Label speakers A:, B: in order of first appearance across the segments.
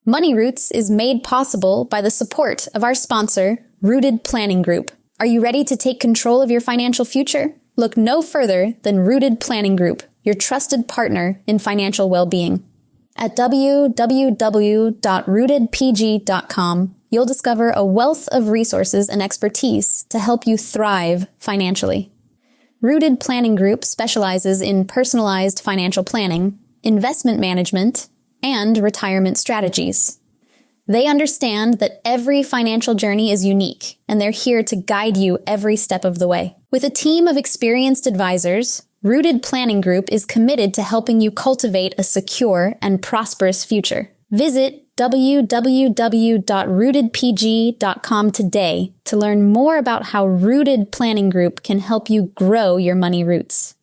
A: Money Roots is made possible by the support of our sponsor, Rooted Planning Group. Are you ready to take control of your financial future? Look no further than Rooted Planning Group, your trusted partner in financial well-being. At www.rootedpg.com, you'll discover a wealth of resources and expertise to help you thrive financially. Rooted Planning Group specializes in personalized financial planning, investment management, and retirement strategies. They understand that every financial journey is unique, and they're here to guide you every step of the way. With a team of experienced advisors, Rooted Planning Group is committed to helping you cultivate a secure and prosperous future. Visit www.rootedpg.com today to learn more about how Rooted Planning Group can help you grow your money roots.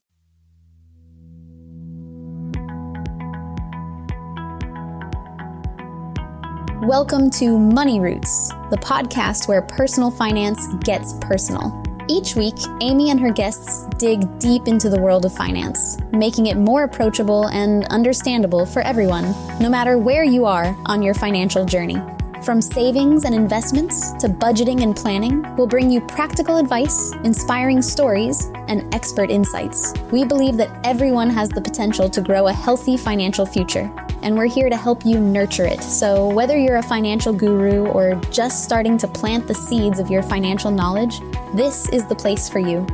A: Welcome to Money Roots, the podcast where personal finance gets personal. Each week, Amy and her guests dig deep into the world of finance, making it more approachable and understandable for everyone, no matter where you are on your financial journey. From savings and investments to budgeting and planning, we'll bring you practical advice, inspiring stories, and expert insights. We believe that everyone has the potential to grow a healthy financial future, and we're here to help you nurture it. So whether you're a financial guru or just starting to plant the seeds of your financial knowledge, this is the place for you.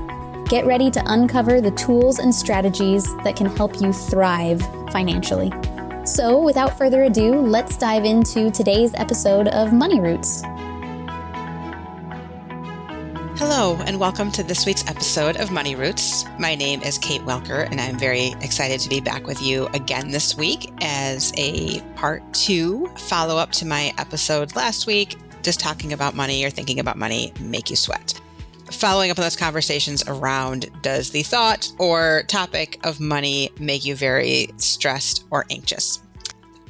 A: Get ready to uncover the tools and strategies that can help you thrive financially. So without further ado, let's dive into today's episode of Money Roots.
B: Hello, and welcome to this week's episode of Money Roots. My name is Kate Welker, and I'm very excited to be back with you again this week as a part 2 follow-up to my episode last week, just talking about money or thinking about money make you sweat. Following up on those conversations around, does the thought or topic of money make you very stressed or anxious?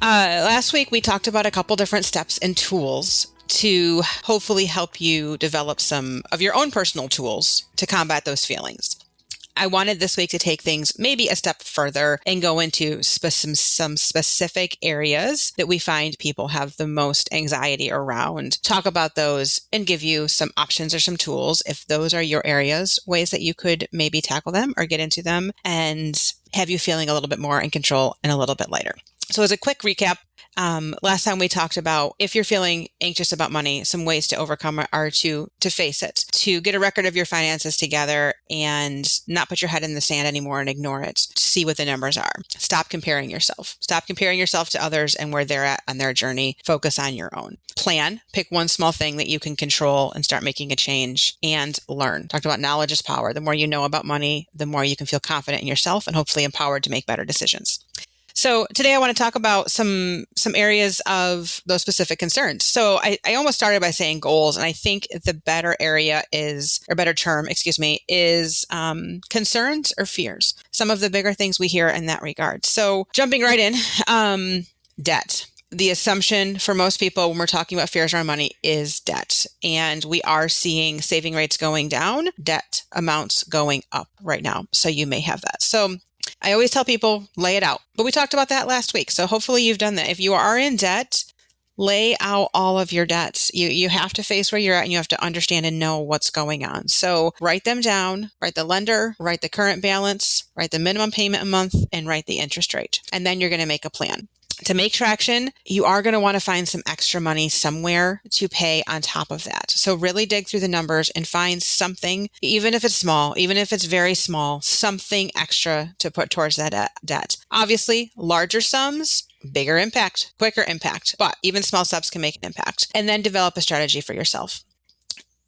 B: Last week, we talked about a couple different steps and tools to hopefully help you develop some of your own personal tools to combat those feelings. I wanted this week to take things maybe a step further and go into some specific areas that we find people have the most anxiety around, talk about those and give you some options or some tools if those are your areas, ways that you could maybe tackle them or get into them and have you feeling a little bit more in control and a little bit lighter. So as a quick recap, last time we talked about if you're feeling anxious about money, some ways to overcome are to face it, to get a record of your finances together and not put your head in the sand anymore and ignore it, to see what the numbers are. Stop comparing yourself. Stop comparing yourself to others and where they're at on their journey. Focus on your own. Plan. Pick one small thing that you can control and start making a change and learn. Talked about knowledge is power. The more you know about money, the more you can feel confident in yourself and hopefully empowered to make better decisions. So today I want to talk about some areas of those specific concerns. So I almost started by saying goals, and I think the better term is concerns or fears. Some of the bigger things we hear in that regard. So jumping right in, debt. The assumption for most people when we're talking about fears around money is debt. And we are seeing saving rates going down, debt amounts going up right now. So you may have that. So I always tell people, lay it out. But we talked about that last week. So hopefully you've done that. If you are in debt, lay out all of your debts. You have to face where you're at and you have to understand and know what's going on. So write them down, write the lender, write the current balance, write the minimum payment a month, and write the interest rate. And then you're going to make a plan. To make traction, you are going to want to find some extra money somewhere to pay on top of that. So really dig through the numbers and find something, even if it's small, even if it's very small, something extra to put towards that debt. Obviously, larger sums, bigger impact, quicker impact, but even small steps can make an impact. And then develop a strategy for yourself.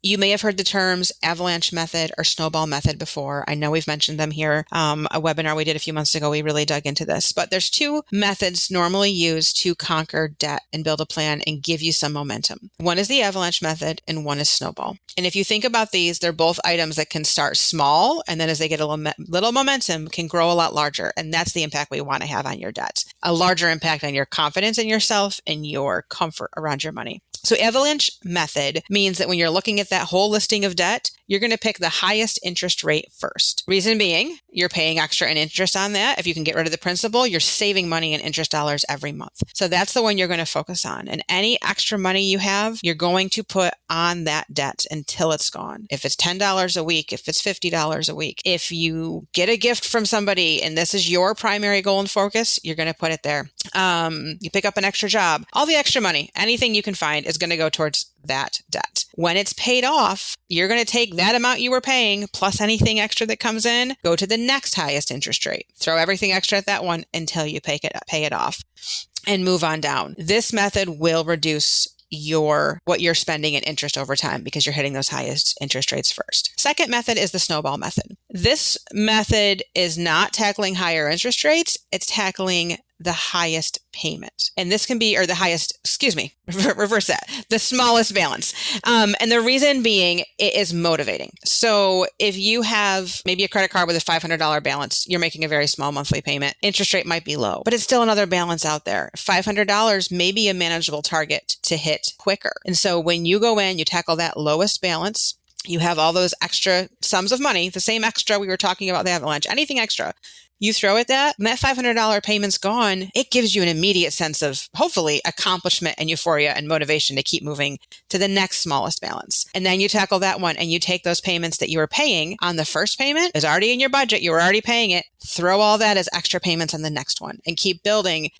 B: You may have heard the terms avalanche method or snowball method before. I know we've mentioned them here. A webinar we did a few months ago, we really dug into this. But there's two methods normally used to conquer debt and build a plan and give you some momentum. One is the avalanche method and one is snowball. And if you think about these, they're both items that can start small and then as they get a little momentum can grow a lot larger. And that's the impact we want to have on your debt. A larger impact on your confidence in yourself and your comfort around your money. So avalanche method means that when you're looking at that whole listing of debt, you're going to pick the highest interest rate first. Reason being, you're paying extra in interest on that. If you can get rid of the principal, you're saving money in interest dollars every month. So that's the one you're going to focus on. And any extra money you have, you're going to put on that debt until it's gone. If it's $10 a week, if it's $50 a week, if you get a gift from somebody and this is your primary goal and focus, you're going to put it there. You pick up an extra job, all the extra money, anything you can find is going to go towards that debt. When it's paid off, you're going to take that amount you were paying plus anything extra that comes in, go to the next highest interest rate, throw everything extra at that one until you pay it off and move on down. This method will reduce what you're spending in interest over time because you're hitting those highest interest rates first. Second method is the snowball method. This method is not tackling higher interest rates. It's tackling the highest payment. And this can be, or the highest, reverse that, the smallest balance. And the reason being, it is motivating. So if you have maybe a credit card with a $500 balance, you're making a very small monthly payment. Interest rate might be low, but it's still another balance out there. $500 may be a manageable target to hit quicker. And so when you go in, you tackle that lowest balance, you have all those extra sums of money, the same extra we were talking about the avalanche, anything extra. You throw at that, and that $500 payment's gone, it gives you an immediate sense of, hopefully, accomplishment and euphoria and motivation to keep moving to the next smallest balance. And then you tackle that one, and you take those payments that you were paying on the first payment, is already in your budget, you were already paying it, throw all that as extra payments on the next one, and keep building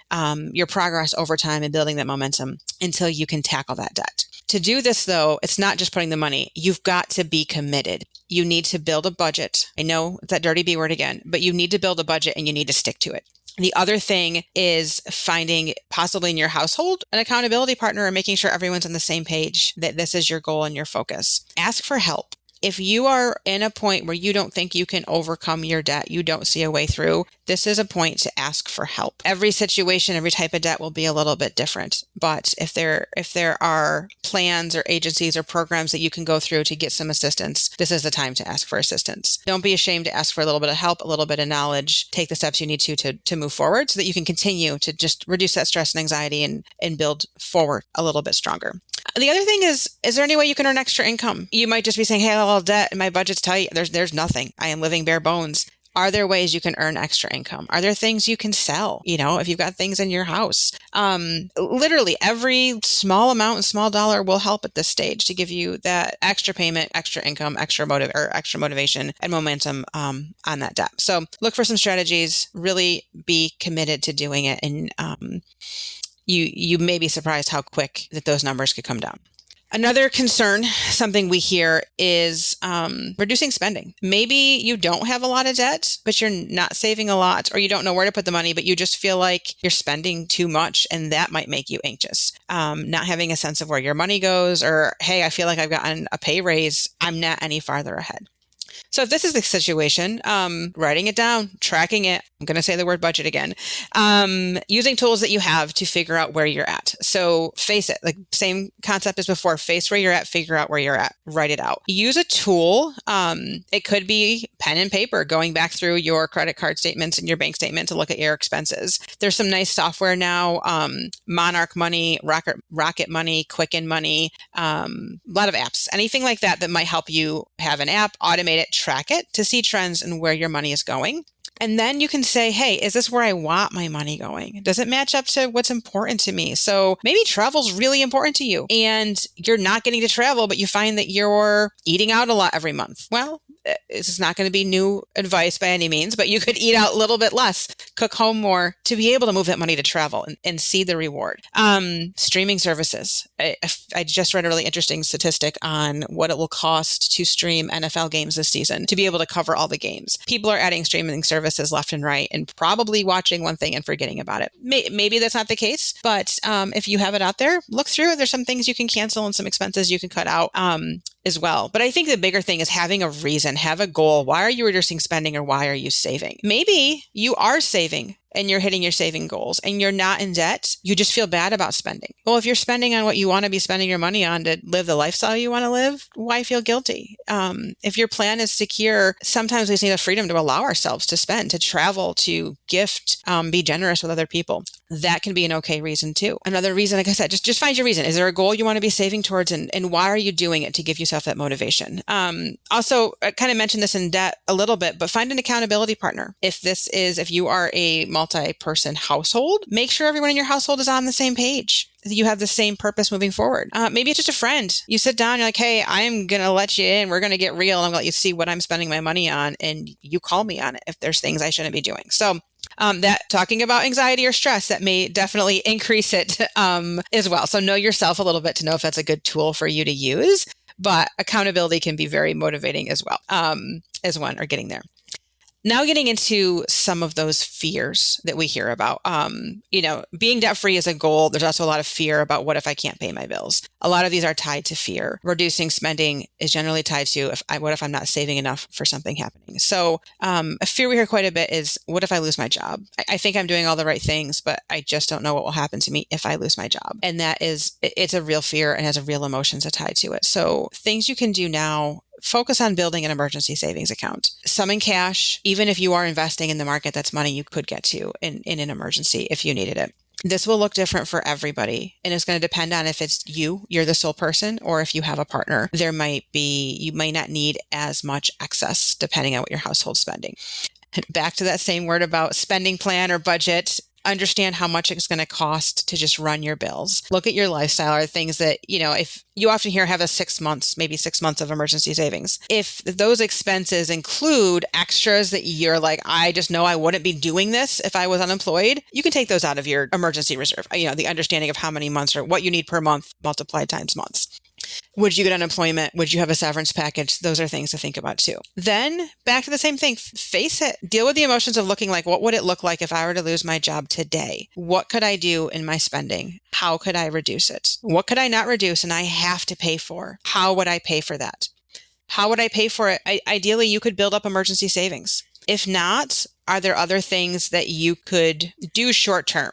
B: your progress over time and building that momentum until you can tackle that debt. To do this, though, it's not just putting the money. You've got to be committed. You need to build a budget. I know that dirty B word again, but you need to build a budget and you need to stick to it. The other thing is finding, possibly in your household, an accountability partner and making sure everyone's on the same page, that this is your goal and your focus. Ask for help. If you are in a point where you don't think you can overcome your debt, you don't see a way through, this is a point to ask for help. Every situation, every type of debt will be a little bit different. But if there are plans or agencies or programs that you can go through to get some assistance, this is the time to ask for assistance. Don't be ashamed to ask for a little bit of help, a little bit of knowledge. Take the steps you need to move forward so that you can continue to just reduce that stress and anxiety and build forward a little bit stronger. The other thing is there any way you can earn extra income? You might just be saying, hey, I have all debt and my budget's tight. There's nothing. I am living bare bones. Are there ways you can earn extra income? Are there things you can sell? If you've got things in your house, literally every small amount and small dollar will help at this stage to give you that extra payment, extra income, extra motivation and momentum on that debt. So look for some strategies, really be committed to doing it. And you may be surprised how quick that those numbers could come down. Another concern, something we hear, is reducing spending. Maybe you don't have a lot of debt, but you're not saving a lot, or you don't know where to put the money, but you just feel like you're spending too much, and that might make you anxious. Not having a sense of where your money goes, or, hey, I feel like I've gotten a pay raise, I'm not any farther ahead. So if this is the situation, writing it down, tracking it, I'm going to say the word budget again, using tools that you have to figure out where you're at. So face it, like same concept as before, face where you're at, figure out where you're at, write it out. Use a tool. It could be pen and paper, going back through your credit card statements and your bank statement to look at your expenses. There's some nice software now, Monarch Money, Rocket Money, Quicken Money, a lot of apps, anything like that might help you have an app, automate it, track it to see trends and where your money is going. And then you can say, hey, is this where I want my money going? Does it match up to what's important to me? So maybe travel's really important to you and you're not getting to travel, but you find that you're eating out a lot every month. Well, this is not going to be new advice by any means, but you could eat out a little bit less, cook home more to be able to move that money to travel and see the reward. Streaming services. I just read a really interesting statistic on what it will cost to stream NFL games this season to be able to cover all the games. People are adding streaming services left and right and probably watching one thing and forgetting about it. Maybe that's not the case, but if you have it out there, look through it. There's some things you can cancel and some expenses you can cut out as well. But I think the bigger thing is having a reason, have a goal. Why are you reducing spending or why are you saving? Maybe you are saving and you're hitting your saving goals and you're not in debt, you just feel bad about spending. Well, if you're spending on what you want to be spending your money on to live the lifestyle you want to live, why feel guilty? If your plan is secure, sometimes we just need the freedom to allow ourselves to spend, to travel, to gift, be generous with other people. That can be an okay reason too. Another reason, like I said, just find your reason. Is there a goal you want to be saving towards, and why are you doing it to give yourself that motivation? Also, I kind of mentioned this in debt a little bit, but find an accountability partner. If you are a multi-person household, make sure everyone in your household is on the same page. You have the same purpose moving forward. Maybe it's just a friend. You sit down, you're like, hey, I'm going to let you in. We're going to get real. I'm going to let you see what I'm spending my money on. And you call me on it if there's things I shouldn't be doing. So that talking about anxiety or stress, that may definitely increase it as well. So know yourself a little bit to know if that's a good tool for you to use. But accountability can be very motivating as well, as one are getting there. Now getting into some of those fears that we hear about, being debt-free is a goal. There's also a lot of fear about what if I can't pay my bills. A lot of these are tied to fear. Reducing spending is generally tied to what if I'm not saving enough for something happening. So a fear we hear quite a bit is, what if I lose my job? I think I'm doing all the right things, but I just don't know what will happen to me if I lose my job. And it's a real fear and has a real emotions tied to it. So things you can do now: focus on building an emergency savings account. Some in cash. Even if you are investing in the market, that's money you could get to in an emergency if you needed it. This will look different for everybody, and it's going to depend on if it's you're the sole person, or if you have a partner. You might not need as much excess depending on what your household's spending. Back to that same word about spending plan or budget. Understand how much it's going to cost to just run your bills. Look at your lifestyle, or things that, if you often hear have maybe 6 months of emergency savings. If those expenses include extras that you're like, I just know I wouldn't be doing this if I was unemployed, you can take those out of your emergency reserve. The understanding of how many months or what you need per month multiplied times months. Would you get unemployment? Would you have a severance package? Those are things to think about too. Then back to the same thing, face it. Deal with the emotions of looking like, what would it look like if I were to lose my job today? What could I do in my spending? How could I reduce it? What could I not reduce and I have to pay for? How would I pay for that? How would I pay for it? Ideally, you could build up emergency savings. If not, are there other things that you could do short term?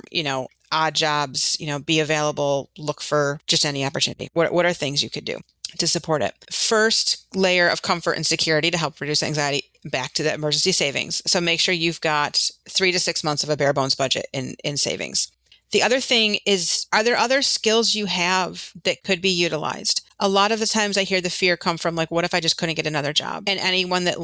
B: Odd jobs, be available, look for just any opportunity. What are things you could do to support it? First layer of comfort and security to help reduce anxiety, back to the emergency savings. So make sure you've got 3 to 6 months of a bare bones budget in savings. The other thing is, are there other skills you have that could be utilized? A lot of the times I hear the fear come from like, what if I just couldn't get another job? And anyone that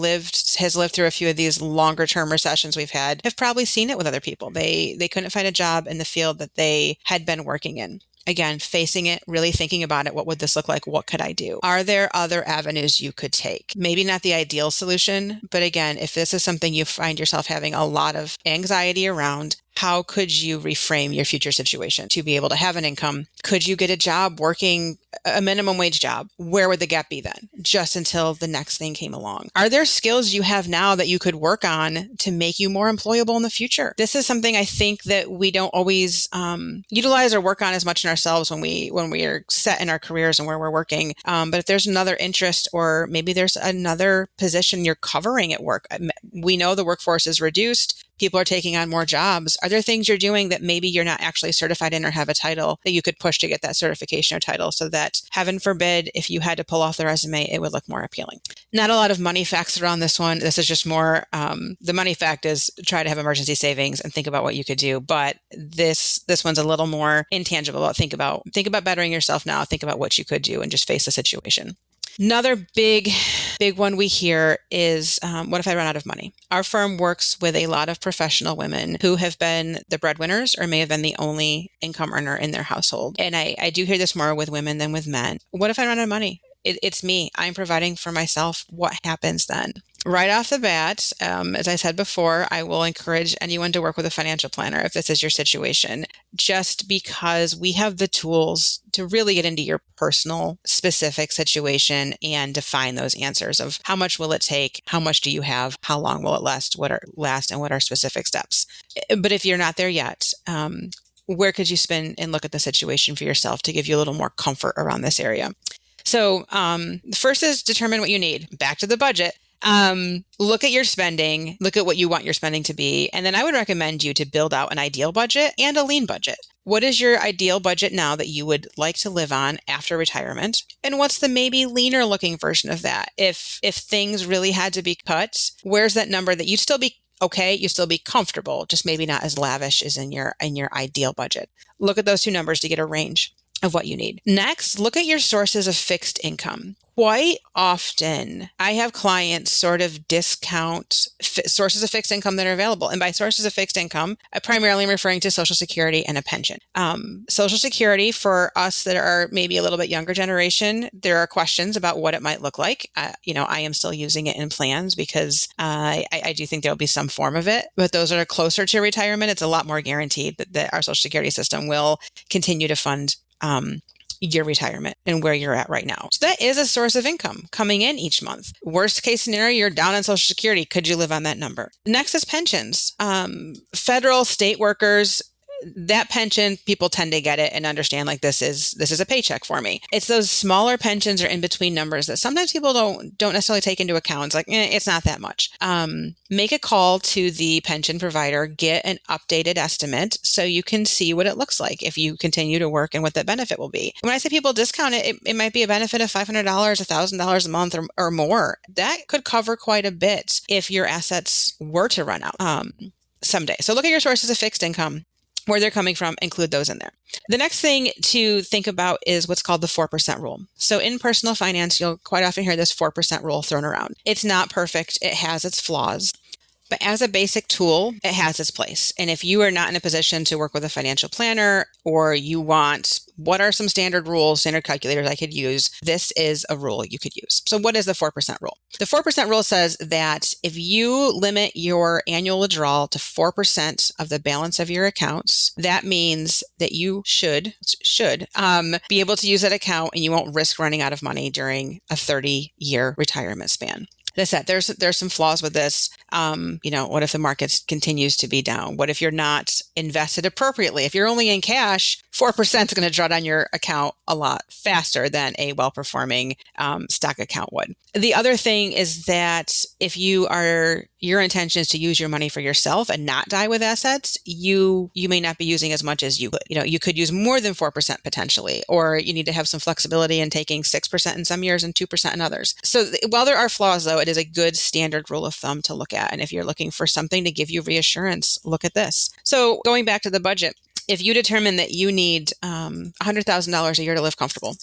B: has lived through a few of these longer term recessions we've had have probably seen it with other people. They couldn't find a job in the field that they had been working in. Again, facing it, really thinking about it. What would this look like? What could I do? Are there other avenues you could take? Maybe not the ideal solution, but again, if this is something you find yourself having a lot of anxiety around, how could you reframe your future situation to be able to have an income? Could you get a job working a minimum wage job? Where would the gap be then? Just until the next thing came along. Are there skills you have now that you could work on to make you more employable in the future? This is something I think that we don't always utilize or work on as much in ourselves when we are set in our careers and where we're working. But if there's another interest, or maybe there's another position you're covering at work, we know the workforce is reduced. People are taking on more jobs. Are there things you're doing that maybe you're not actually certified in or have a title that you could push to get that certification or title, so that, heaven forbid, if you had to pull off the resume, it would look more appealing? Not a lot of money facts around this one. This is just more, the money fact is try to have emergency savings and think about what you could do. But this one's a little more intangible. Think about bettering yourself now. Think about what you could do and just face the situation. Another big one we hear is, what if I run out of money? Our firm works with a lot of professional women who have been the breadwinners or may have been the only income earner in their household. And I do hear this more with women than with men. What if I run out of money? It's me. I'm providing for myself. What happens then? Right off the bat, as I said before, I will encourage anyone to work with a financial planner if this is your situation, just because we have the tools to really get into your personal specific situation and define those answers of how much will it take, how much do you have, how long will it last, and what are specific steps. But if you're not there yet, where could you spin and look at the situation for yourself to give you a little more comfort around this area? So first is determine what you need. Back to the budget. Look at your spending, look at what you want your spending to be. And then I would recommend you to build out an ideal budget and a lean budget. What is your ideal budget now that you would like to live on after retirement? And what's the maybe leaner looking version of that? If things really had to be cut, where's that number that you'd still be okay, you still be comfortable, just maybe not as lavish as in your ideal budget. Look at those two numbers to get a range of what you need. Next, look at your sources of fixed income. Quite often, I have clients sort of discount sources of fixed income that are available. And by sources of fixed income, I primarily am referring to Social Security and a pension. Social Security, for us that are maybe a little bit younger generation, there are questions about what it might look like. I am still using it in plans because I do think there'll be some form of it. But those that are closer to retirement, it's a lot more guaranteed that our Social Security system will continue to fund your retirement and where you're at right now. So that is a source of income coming in each month. Worst case scenario, you're down on Social Security. Could you live on that number? Next is pensions. Federal, state workers, that pension, people tend to get it and understand like this is a paycheck for me. It's those smaller pensions or in between numbers that sometimes people don't necessarily take into account. It's like, it's not that much. Make a call to the pension provider, get an updated estimate so you can see what it looks like if you continue to work and what that benefit will be. When I say people discount it, it might be a benefit of $500, $1,000 a month or more. That could cover quite a bit if your assets were to run out someday. So look at your sources of fixed income, where they're coming from, include those in there. The next thing to think about is what's called the 4% rule. So in personal finance, you'll quite often hear this 4% rule thrown around. It's not perfect. It has its flaws. But as a basic tool, it has its place. And if you are not in a position to work with a financial planner, or you want, what are some standard rules, standard calculators I could use? This is a rule you could use. So what is the 4% rule? The 4% rule says that if you limit your annual withdrawal to 4% of the balance of your accounts, that means that you should be able to use that account and you won't risk running out of money during a 30-year retirement span. As I said, there's some flaws with this. What if the market continues to be down? What if you're not invested appropriately? If you're only in cash, 4% is going to draw down your account a lot faster than a well-performing stock account would. The other thing is that if your intention is to use your money for yourself and not die with assets, you may not be using as much as you could. You could use more than 4% potentially, or you need to have some flexibility in taking 6% in some years and 2% in others. So while there are flaws, though, it is a good standard rule of thumb to look at. And if you're looking for something to give you reassurance, look at this. So going back to the budget, if you determine that you need $100,000 a year to live comfortable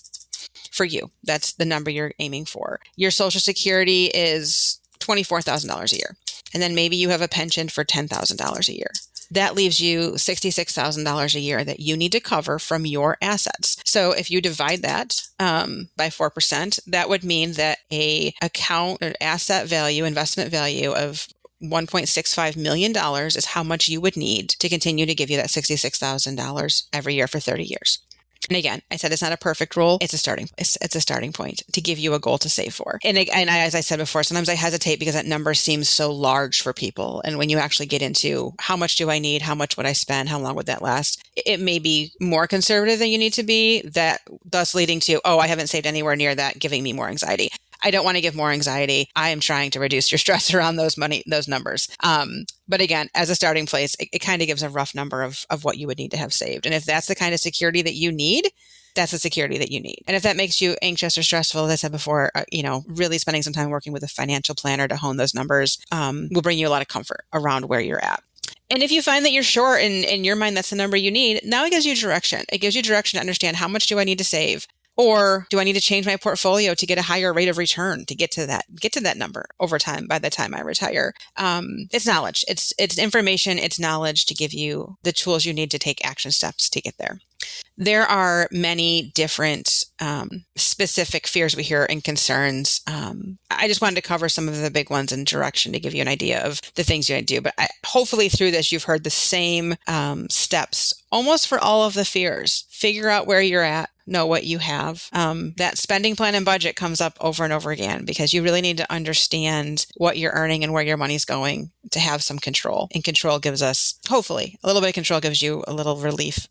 B: for you, that's the number you're aiming for. Your Social Security is $24,000 a year. And then maybe you have a pension for $10,000 a year. That leaves you $66,000 a year that you need to cover from your assets. So if you divide that by 4%, that would mean that a account or asset value, investment value of $1.65 million is how much you would need to continue to give you that $66,000 every year for 30 years. And again, I said it's not a perfect rule. It's a starting place. It's a starting point to give you a goal to save for. And as I said before, sometimes I hesitate because that number seems so large for people. And when you actually get into how much do I need? How much would I spend? How long would that last? It may be more conservative than you need to be, that thus leading to, I haven't saved anywhere near that, giving me more anxiety. I don't want to give more anxiety. I am trying to reduce your stress around those numbers. But again, as a starting place, it kind of gives a rough number of what you would need to have saved. And if that's the kind of security that you need, that's the security that you need. And if that makes you anxious or stressful, as I said before, really spending some time working with a financial planner to hone those numbers will bring you a lot of comfort around where you're at. And if you find that you're short and in your mind that's the number you need, now it gives you direction. It gives you direction to understand how much do I need to save? Or do I need to change my portfolio to get a higher rate of return to get to that number over time by the time I retire? It's knowledge. It's information. It's knowledge to give you the tools you need to take action steps to get there. There are many different specific fears we hear and concerns. I just wanted to cover some of the big ones in direction to give you an idea of the things you do. But hopefully through this, you've heard the same steps almost for all of the fears. Figure out where you're at. Know what you have. That spending plan and budget comes up over and over again because you really need to understand what you're earning and where your money's going to have some control. And control gives us, hopefully, a little bit of control gives you a little relief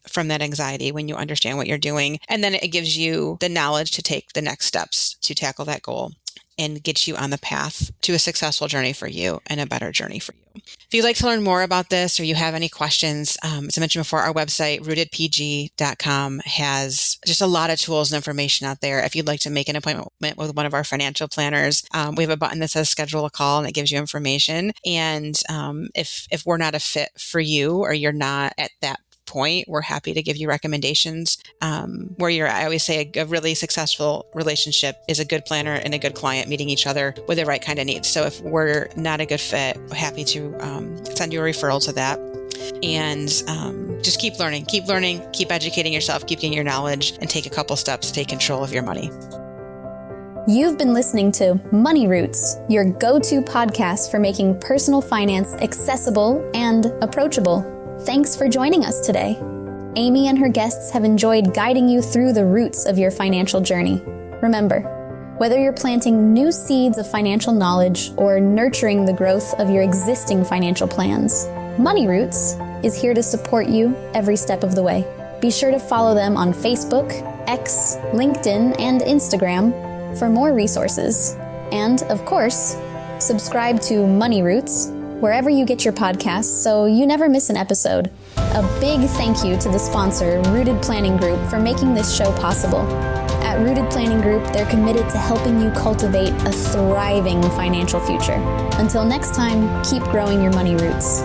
B: from that anxiety when you understand what you're doing. And then it gives you the knowledge to take the next steps to tackle that goal and get you on the path to a successful journey for you and a better journey for you. If you'd like to learn more about this or you have any questions, as I mentioned before, our website, rootedpg.com, has just a lot of tools and information out there. If you'd like to make an appointment with one of our financial planners, we have a button that says schedule a call and it gives you information. And if we're not a fit for you or you're not at that point, we're happy to give you recommendations. I always say a really successful relationship is a good planner and a good client meeting each other with the right kind of needs. So if we're not a good fit, we're happy to send you a referral to that. And just keep learning, keep educating yourself, keep getting your knowledge, and take a couple steps to take control of your money.
A: You've been listening to Money Roots, your go-to podcast for making personal finance accessible and approachable. Thanks for joining us today. Amy and her guests have enjoyed guiding you through the roots of your financial journey. Remember, whether you're planting new seeds of financial knowledge or nurturing the growth of your existing financial plans, Money Roots is here to support you every step of the way. Be sure to follow them on Facebook, X, LinkedIn, and Instagram for more resources. And, of course, subscribe to Money Roots wherever you get your podcasts so you never miss an episode. A big thank you to the sponsor, Rooted Planning Group, for making this show possible. At Rooted Planning Group, they're committed to helping you cultivate a thriving financial future. Until next time, keep growing your money roots.